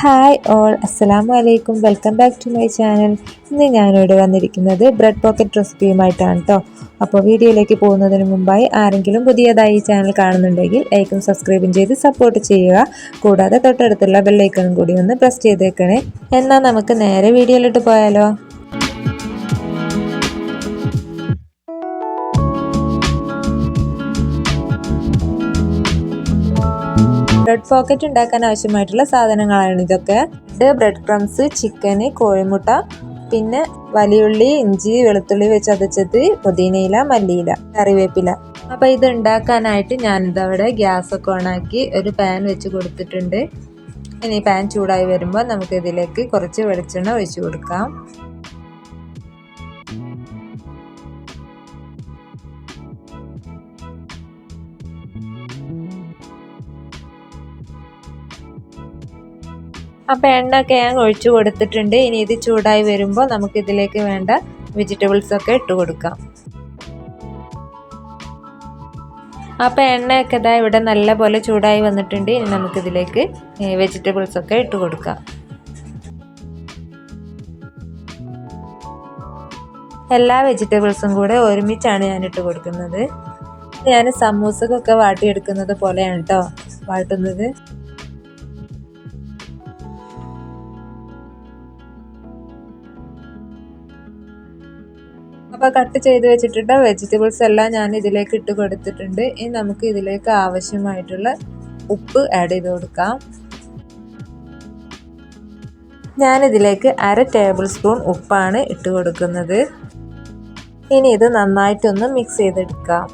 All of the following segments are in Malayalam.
ഹായ് ഓൾ, അസ്സലാമു അലൈക്കും. Welcome back to my channel. ഇന്ന് ഞാനിവിടെ വന്നിരിക്കുന്നത് ബ്രെഡ് പോക്കറ്റ് റെസിപ്പിയുമായിട്ടാണ് കേട്ടോ. അപ്പോൾ വീഡിയോയിലേക്ക് പോകുന്നതിന് മുമ്പായി ആരെങ്കിലും പുതിയതായി ഈ ചാനൽ കാണുന്നുണ്ടെങ്കിൽ ലൈക്കും സബ്സ്ക്രൈബും ചെയ്ത് സപ്പോർട്ട് ചെയ്യുക. കൂടാതെ തൊട്ടടുത്തുള്ള ബെല്ലൈക്കണും കൂടി ഒന്ന് പ്രസ് ചെയ്തേക്കണേ. എന്നാൽ നമുക്ക് നേരെ വീഡിയോയിലോട്ട് പോയാലോ. ബ്രെഡ് പോക്കറ്റ് ഉണ്ടാക്കാൻ ആവശ്യമായിട്ടുള്ള സാധനങ്ങളാണ് ഇതൊക്കെ. ബ്രെഡ് ക്രംസ്, ചിക്കന്, കോഴിമുട്ട, പിന്നെ വലിയുള്ളി, ഇഞ്ചി, വെളുത്തുള്ളി വെച്ച് ചതച്ചത്, പുതിനയില, മല്ലിയില, കറിവേപ്പില. അപ്പോൾ ഇത് ഉണ്ടാക്കാനായിട്ട് ഞാനിതവിടെ ഗ്യാസൊക്കെ ഓണാക്കി ഒരു പാൻ വെച്ച് കൊടുത്തിട്ടുണ്ട്. ഇനി പാൻ ചൂടായി വരുമ്പോൾ നമുക്ക് ഇതിലേക്ക് കുറച്ച് വെളിച്ചെണ്ണ ഒഴിച്ചു കൊടുക്കാം. അപ്പോൾ എണ്ണയൊക്കെ ഞാൻ ഒഴിച്ചു കൊടുത്തിട്ടുണ്ട്. ഇനി ഇത് ചൂടായി വരുമ്പോൾ നമുക്ക് ഇതിലേക്ക് വേണ്ട വെജിറ്റബിൾസൊക്കെ ഇട്ട് കൊടുക്കാം. അപ്പോൾ എണ്ണയൊക്കെ ഇതാ ഇവിടെ നല്ല പോലെ ചൂടായി വന്നിട്ടുണ്ട്. ഇനി നമുക്കിതിലേക്ക് വെജിറ്റബിൾസൊക്കെ ഇട്ട് കൊടുക്കാം. എല്ലാ വെജിറ്റബിൾസും കൂടെ ഒരുമിച്ചാണ് ഞാൻ ഇട്ട് കൊടുക്കുന്നത്. ഞാൻ സമൂസക്കൊക്കെ വാട്ടിയെടുക്കുന്നത് പോലെയാണ് കേട്ടോ വാട്ടുന്നത്. അപ്പോൾ കട്ട് ചെയ്ത് വെച്ചിട്ടുള്ള വെജിറ്റബിൾസ് എല്ലാം ഞാൻ ഇതിലേക്ക് ഇട്ട് കൊടുത്തിട്ടുണ്ട്. ഇനി നമുക്ക് ഇതിലേക്ക് ആവശ്യമായിട്ടുള്ള ഉപ്പ് ആഡ് ചെയ്ത് കൊടുക്കാം. ഞാനിതിലേക്ക് 1/2 ടേബിൾ സ്പൂൺ ഉപ്പാണ് ഇട്ട് കൊടുക്കുന്നത്. ഇനി ഇത് നന്നായിട്ടൊന്ന് മിക്സ് ചെയ്തെടുക്കാം.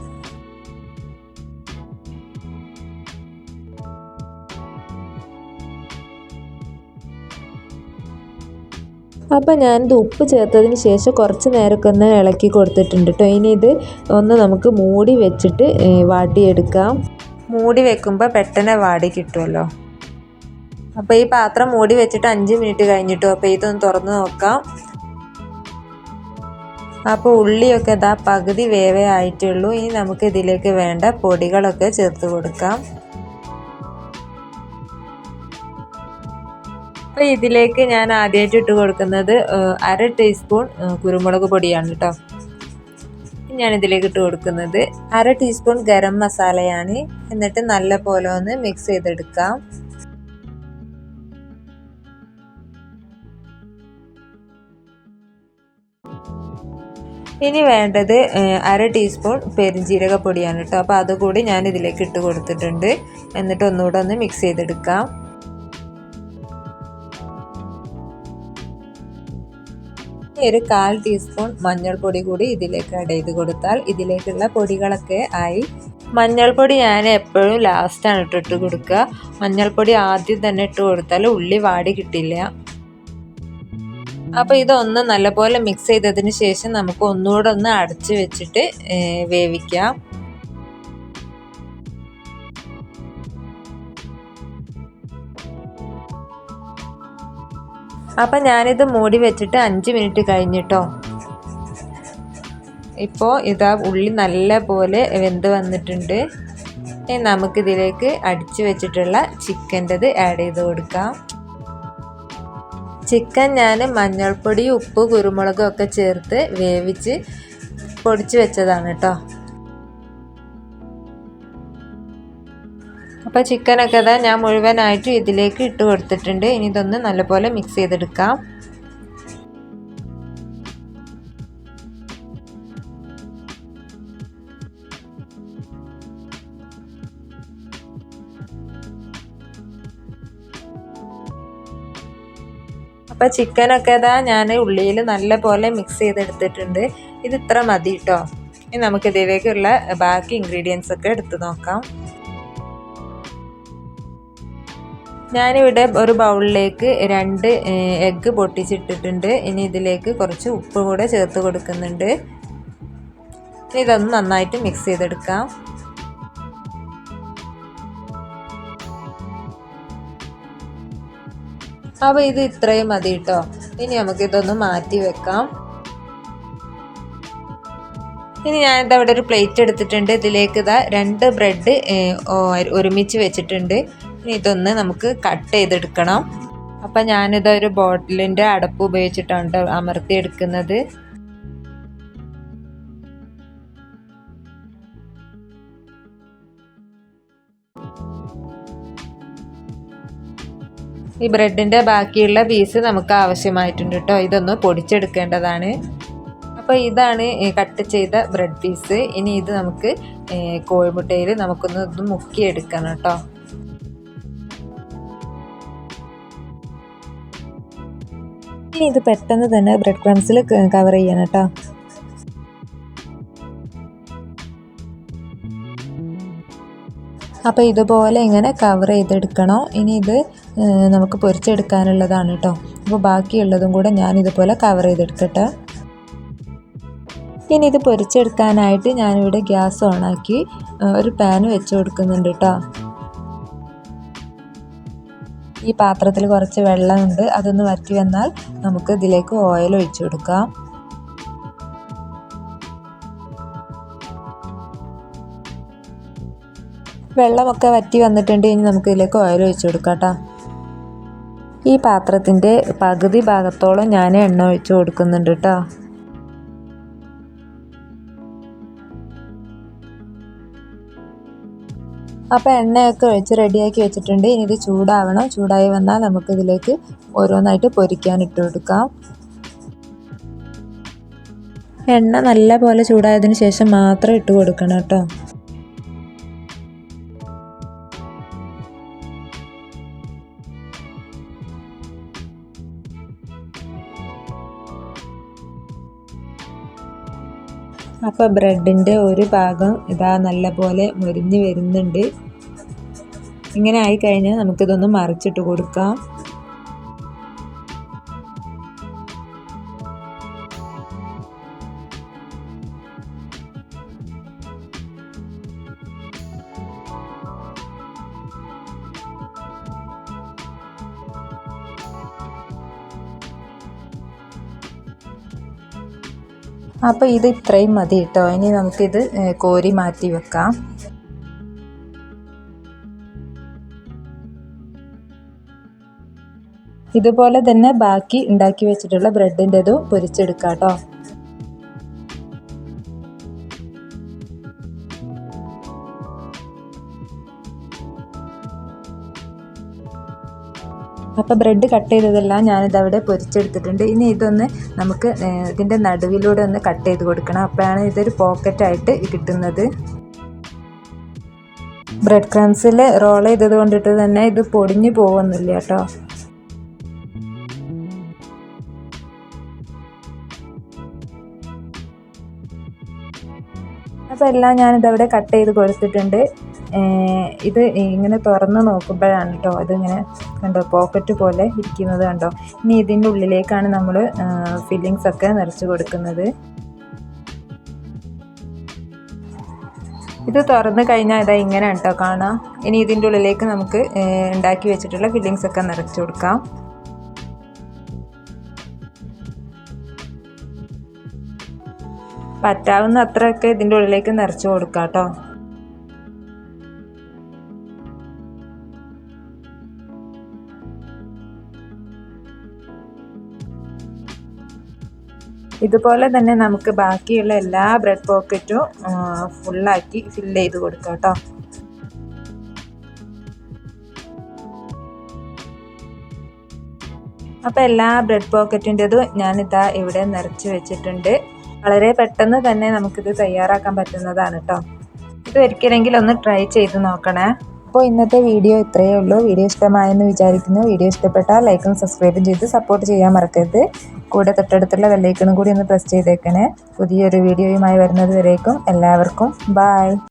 അപ്പോൾ ഞാനിത് ഉപ്പ് ചേർത്തതിന് ശേഷം കുറച്ച് നേരമൊക്കെ ഒന്ന് ഇളക്കി കൊടുത്തിട്ടുണ്ട് കേട്ടോ. ഇനി ഇത് ഒന്ന് നമുക്ക് മൂടി വെച്ചിട്ട് വാട്ടിയെടുക്കാം. മൂടി വെക്കുമ്പോൾ പെട്ടെന്ന് വാടി കിട്ടുമല്ലോ. അപ്പോൾ ഈ പാത്രം മൂടി വെച്ചിട്ട് 5 മിനിറ്റ് കഴിഞ്ഞിട്ടോ. അപ്പോൾ ഇതൊന്ന് തുറന്ന് നോക്കാം. അപ്പോൾ ഉള്ളിയൊക്കെ ഇതാ പകുതി വേവേ ആയിട്ടുള്ളൂ. ഇനി നമുക്ക് ഇതിലേക്ക് വേണ്ട പൊടികളൊക്കെ ചേർത്ത് കൊടുക്കാം. അപ്പോൾ ഇതിലേക്ക് ഞാൻ ആദ്യമായിട്ട് ഇട്ട് കൊടുക്കുന്നത് 1/2 ടീസ്പൂൺ കുരുമുളക് പൊടിയാണ് കേട്ടോ. ഞാനിതിലേക്ക് ഇട്ട് കൊടുക്കുന്നത് 1/2 ടീസ്പൂൺ ഗരം മസാലയാണ്. എന്നിട്ട് നല്ല പോലെ ഒന്ന് മിക്സ് ചെയ്തെടുക്കാം. ഇനി വേണ്ടത് 1/2 ടീസ്പൂൺ പെരുംജീരകപ്പൊടിയാണ് കേട്ടോ. അപ്പോൾ അതുകൂടി ഞാൻ ഇതിലേക്ക് ഇട്ട് കൊടുത്തിട്ടുണ്ട്. എന്നിട്ട് ഒന്നുകൂടെ ഒന്ന് മിക്സ് ചെയ്തെടുക്കാം. ഒരു 1/4 ടീസ്പൂൺ മഞ്ഞൾപ്പൊടി കൂടി ഇതിലേക്ക് ആഡ് ചെയ്ത് കൊടുത്താൽ ഇതിലേക്കുള്ള പൊടികളൊക്കെ ആയി. മഞ്ഞൾപ്പൊടി ഞാൻ എപ്പോഴും ലാസ്റ്റാണ് ഇട്ട് കൊടുക്കുക. മഞ്ഞൾപ്പൊടി ആദ്യം തന്നെ ഇട്ട് കൊടുത്താൽ ഉള്ളി വാടി കിട്ടില്ല. അപ്പോൾ ഇതൊന്ന് നല്ലപോലെ മിക്സ് ചെയ്തതിന് ശേഷം നമുക്ക് ഒന്നുകൂടെ ഒന്ന് അടച്ച് വെച്ചിട്ട് വേവിക്കാം. അപ്പം ഞാനിത് മൂടി വെച്ചിട്ട് 5 മിനിറ്റ് കഴിഞ്ഞിട്ടോ. ഇപ്പോൾ ഇതാ ഉള്ളി നല്ല പോലെ വെന്ത് വന്നിട്ടുണ്ട്. നമുക്കിതിലേക്ക് അടിച്ചു വെച്ചിട്ടുള്ള ചിക്കൻ്റെത് ആഡ് ചെയ്ത് കൊടുക്കാം. ചിക്കൻ ഞാൻ മഞ്ഞൾപ്പൊടി, ഉപ്പ്, കുരുമുളകും ഒക്കെ ചേർത്ത് വേവിച്ച് പൊടിച്ച് വെച്ചതാണ് കേട്ടോ. അപ്പോൾ ചിക്കനൊക്കെ ഇതാ ഞാൻ മുഴുവനായിട്ട് ഇതിലേക്ക് ഇട്ട് കൊടുത്തിട്ടുണ്ട്. ഇനി ഇതൊന്ന് നല്ലപോലെ മിക്സ് ചെയ്തെടുക്കാം. അപ്പോൾ ചിക്കനൊക്കെ ഇതാ ഞാൻ ഉള്ളിയിൽ നല്ലപോലെ മിക്സ് ചെയ്തെടുത്തിട്ടുണ്ട്. ഇത് ഇത്ര മതി കേട്ടോ. ഇനി നമുക്കിതിലേക്കുള്ള ബാക്കി ഇൻഗ്രീഡിയൻസ് ഒക്കെ എടുത്ത് നോക്കാം. ഞാനിവിടെ ഒരു ബൗളിലേക്ക് 2 എഗ്ഗ് പൊട്ടിച്ചിട്ടിട്ടുണ്ട്. ഇനി ഇതിലേക്ക് കുറച്ച് ഉപ്പ് കൂടെ ചേർത്ത് കൊടുക്കുന്നുണ്ട്. ഇതൊന്ന് നന്നായിട്ട് മിക്സ് ചെയ്തെടുക്കാം. അപ്പോൾ ഇത് ഇത്രയും മതി കേട്ടോ. ഇനി നമുക്കിതൊന്ന് മാറ്റി വെക്കാം. ഇനി ഞാനിത് അവിടെ ഒരു പ്ലേറ്റ് എടുത്തിട്ടുണ്ട്. ഇതിലേക്ക് ഇതാ 2 ബ്രെഡ് ഒരുമിച്ച് വെച്ചിട്ടുണ്ട്. ഇനി ഇതൊന്ന് നമുക്ക് കട്ട് ചെയ്തെടുക്കണം. അപ്പം ഞാനിതൊരു ബോട്ടിലിൻ്റെ അടപ്പ് ഉപയോഗിച്ചിട്ടാണ് അമർത്തി എടുക്കുന്നത്. ഈ ബ്രെഡിൻ്റെ ബാക്കിയുള്ള പീസ് നമുക്ക് ആവശ്യമായിട്ടുണ്ട് കേട്ടോ. ഇതൊന്ന് പൊടിച്ചെടുക്കേണ്ടതാണ്. അപ്പോൾ ഇതാണ് കട്ട് ചെയ്ത ബ്രെഡ് പീസ്. ഇനി ഇത് നമുക്ക് കോഴിമുട്ടയിൽ നമുക്കൊന്ന് ഇത് മുക്കിയെടുക്കണം കേട്ടോ. ഇനി ഇത് പെട്ടെന്ന് തന്നെ ബ്രെഡ് ക്രംസിൽ കവർ ചെയ്യണം കേട്ടോ. അപ്പോൾ ഇതുപോലെ ഇങ്ങനെ കവർ ചെയ്തെടുക്കണം. ഇനി ഇത് നമുക്ക് പൊരിച്ചെടുക്കാനുള്ളതാണ് കേട്ടോ. അപ്പോൾ ബാക്കിയുള്ളതും കൂടെ ഞാൻ ഇതുപോലെ കവർ ചെയ്തെടുക്കട്ടെ. ഇനി ഇത് പൊരിച്ചെടുക്കാനായിട്ട് ഞാനിവിടെ ഗ്യാസ് ഓണാക്കി ഒരു പാൻ വെച്ച് കൊടുക്കുന്നുണ്ട് കേട്ടോ. ഈ പാത്രത്തിൽ കുറച്ച് വെള്ളമുണ്ട്, അതൊന്ന് വറ്റി വന്നാൽ നമുക്ക് ഇതിലേക്ക് ഓയിൽ ഒഴിച്ചു കൊടുക്കാം. വെള്ളമൊക്കെ വറ്റി വന്നിട്ടുണ്ട്. ഇനി നമുക്ക് ഇതിലേക്ക് ഓയിൽ ഒഴിച്ചു കൊടുക്കാം കേട്ടോ. ഈ പാത്രത്തിൻ്റെ പകുതി ഭാഗത്തോളം ഞാൻ എണ്ണ ഒഴിച്ചു കൊടുക്കുന്നുണ്ട് കേട്ടോ. അപ്പോൾ എണ്ണയൊക്കെ ഒഴിച്ച് റെഡിയാക്കി വെച്ചിട്ടുണ്ട്. ഇനി ഇത് ചൂടാവണം. ചൂടായി വന്നാൽ നമുക്കിതിലേക്ക് ഓരോന്നായിട്ട് പൊരിക്കാൻ ഇട്ട് കൊടുക്കാം. എണ്ണ നല്ല പോലെ ചൂടായതിന് ശേഷം മാത്രം ഇട്ട് കൊടുക്കണം കേട്ടോ. അപ്പോൾ ബ്രെഡിൻ്റെ ഒരു ഭാഗം ഇതാ നല്ല പോലെ മൊരിഞ്ഞ് വരുന്നുണ്ട്. ഇങ്ങനെ ആയിക്കഴിഞ്ഞാൽ നമുക്കിതൊന്ന് മറിച്ചിട്ട് കൊടുക്കാം. അപ്പോൾ ഇത് ഇത്രയും മതി കേട്ടോ. ഇനി നമുക്കിത് കോരി മാറ്റി വെക്കാം. ഇതുപോലെ തന്നെ ബാക്കി ഉണ്ടാക്കി വെച്ചിട്ടുള്ള ബ്രെഡിൻ്റെതും പൊരിച്ചെടുക്കാം കേട്ടോ. അപ്പോൾ ബ്രെഡ് കട്ട് ചെയ്തതെല്ലാം ഞാനിതവിടെ പൊരിച്ചെടുത്തിട്ടുണ്ട്. ഇനി ഇതൊന്ന് നമുക്ക് ഇതിൻ്റെ നടുവിലൂടെ ഒന്ന് കട്ട് ചെയ്ത് കൊടുക്കണം. അപ്പോഴാണ് ഇതൊരു പോക്കറ്റായിട്ട് കിട്ടുന്നത്. ബ്രെഡ് ക്രംസിൽ റോൾ ചെയ്തത് കൊണ്ടിട്ട് തന്നെ ഇത് പൊടിഞ്ഞു പോകുന്നില്ല കേട്ടോ. അപ്പോൾ എല്ലാം ഞാനിതവിടെ കട്ട് ചെയ്ത് കൊടുത്തിട്ടുണ്ട്. ഇത് ഇങ്ങനെ തുറന്ന് നോക്കുമ്പോഴാണ് കേട്ടോ ഇതിങ്ങനെ കണ്ടോ പോക്കറ്റ് പോലെ ഇരിക്കുന്നത് കണ്ടോ. ഇനി ഇതിൻ്റെ ഉള്ളിലേക്കാണ് നമ്മൾ ഫില്ലിങ്സ് ഒക്കെ നിറച്ച് കൊടുക്കുന്നത്. ഇത് തുറന്ന് കഴിഞ്ഞാൽ ഇതാ ഇങ്ങനെയാണ് കേട്ടോ കാണാം. ഇനി ഇതിൻ്റെ ഉള്ളിലേക്ക് നമുക്ക് ഉണ്ടാക്കി വെച്ചിട്ടുള്ള ഫില്ലിങ്സ് ഒക്കെ നിറച്ച് കൊടുക്കാം. പറ്റാവുന്ന അത്രയൊക്കെ ഇതിൻ്റെ ഉള്ളിലേക്ക് നിറച്ച് കൊടുക്കാം കേട്ടോ. ഇതുപോലെ തന്നെ നമുക്ക് ബാക്കിയുള്ള എല്ലാ ബ്രെഡ് പോക്കറ്റും ഫുള്ളാക്കി ഫില്ല് ചെയ്ത് കൊടുക്കാം കേട്ടോ. അപ്പോൾ എല്ലാ ബ്രെഡ് പോക്കറ്റിൻ്റെതും ഞാനിതാ ഇവിടെ നിറച്ച് വെച്ചിട്ടുണ്ട്. വളരെ പെട്ടെന്ന് തന്നെ നമുക്കിത് തയ്യാറാക്കാൻ പറ്റുന്നതാണ് കേട്ടോ. ഇത് ഒരിക്കലെങ്കിലും ഒന്ന് ട്രൈ ചെയ്ത് നോക്കണേ. അപ്പോൾ ഇന്നത്തെ വീഡിയോ ഇത്രയേ ഉള്ളൂ. വീഡിയോ ഇഷ്ടമായെന്ന് വിചാരിക്കുന്നു. വീഡിയോ ഇഷ്ടപ്പെട്ടാൽ ലൈക്കും സബ്സ്ക്രൈബും ചെയ്ത് സപ്പോർട്ട് ചെയ്യാൻ മറക്കരുത്. കൂടെ തൊട്ടടുത്തുള്ള ബെല്ലൈക്കണും കൂടി ഒന്ന് പ്രസ് ചെയ്തേക്കണേ. പുതിയൊരു വീഡിയോയുമായി വരുന്നത് വരേക്കും എല്ലാവർക്കും ബായ്.